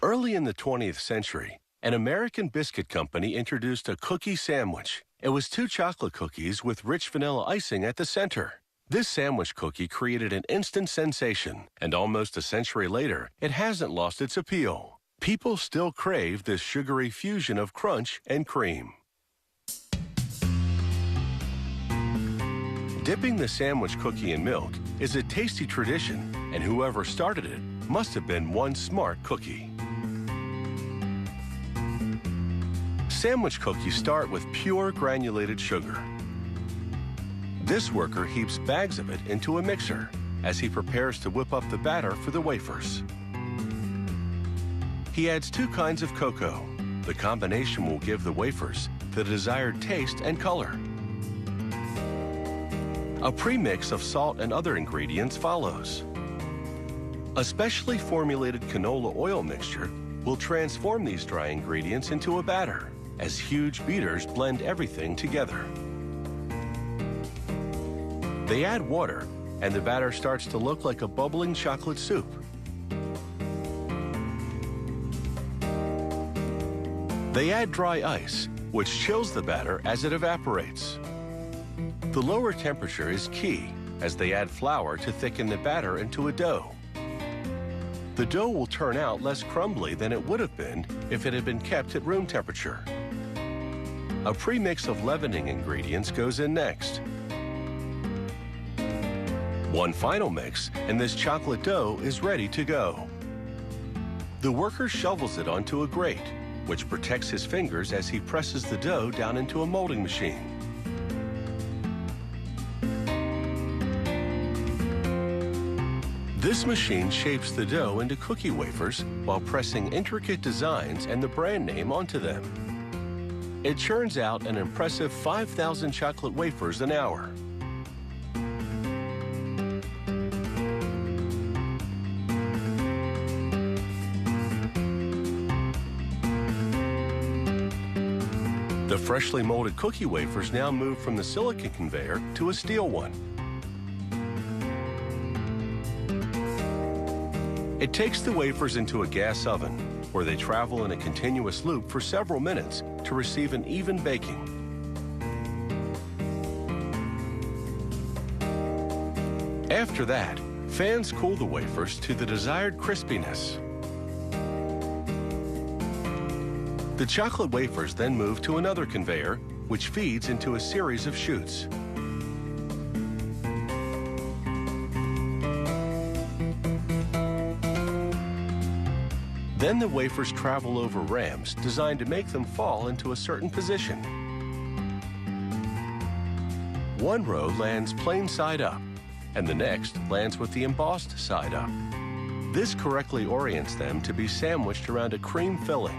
Early in the 20th century, an American biscuit company introduced a cookie sandwich. It was 2 chocolate cookies with rich vanilla icing at the center. This sandwich cookie created an instant sensation, and almost a century later, it hasn't lost its appeal. People still crave this sugary fusion of crunch and cream. Dipping the sandwich cookie in milk is a tasty tradition, and whoever started it must have been one smart cookie. Sandwich cookies start with pure granulated sugar. This worker heaps bags of it into a mixer as he prepares to whip up the batter for the wafers. He adds 2 kinds of cocoa. The combination will give the wafers the desired taste and color. A premix of salt and other ingredients follows. A specially formulated canola oil mixture will transform these dry ingredients into a batter as huge beaters blend everything together. They add water, and the batter starts to look like a bubbling chocolate soup. They add dry ice, which chills the batter as it evaporates. The lower temperature is key, as they add flour to thicken the batter into a dough. The dough will turn out less crumbly than it would have been if it had been kept at room temperature. A premix of leavening ingredients goes in next. One final mix, and this chocolate dough is ready to go. The worker shovels it onto a grate, which protects his fingers as he presses the dough down into a molding machine. This machine shapes the dough into cookie wafers while pressing intricate designs and the brand name onto them. It churns out an impressive 5,000 chocolate wafers an hour. The freshly molded cookie wafers now move from the silicon conveyor to a steel one. It takes the wafers into a gas oven, where they travel in a continuous loop for several minutes to receive an even baking. After that, fans cool the wafers to the desired crispiness. The chocolate wafers then move to another conveyor, which feeds into a series of chutes. Then the wafers travel over ramps designed to make them fall into a certain position. One row lands plain side up, and the next lands with the embossed side up. This correctly orients them to be sandwiched around a cream filling.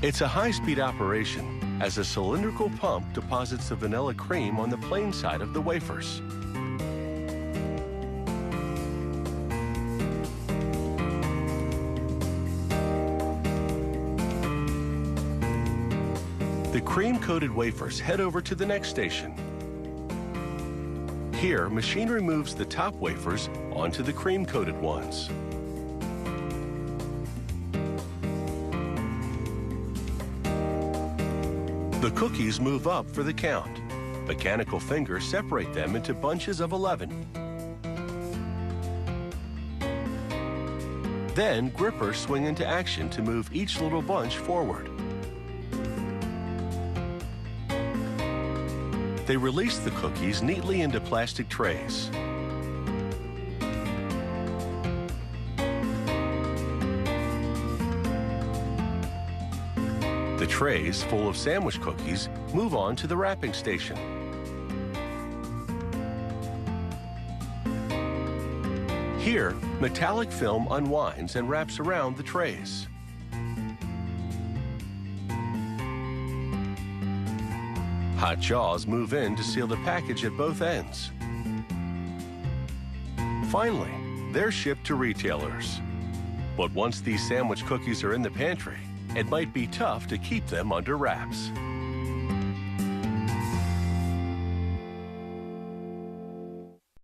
It's a high-speed operation, as a cylindrical pump deposits the vanilla cream on the plain side of the wafers. The cream-coated wafers head over to the next station. Here, machine removes the top wafers onto the cream-coated ones. The cookies move up for the count. Mechanical fingers separate them into bunches of 11. Then, grippers swing into action to move each little bunch forward. They release the cookies neatly into plastic trays. The trays, full of sandwich cookies, move on to the wrapping station. Here, metallic film unwinds and wraps around the trays. Hot jaws move in to seal the package at both ends. Finally, they're shipped to retailers. But once these sandwich cookies are in the pantry, it might be tough to keep them under wraps.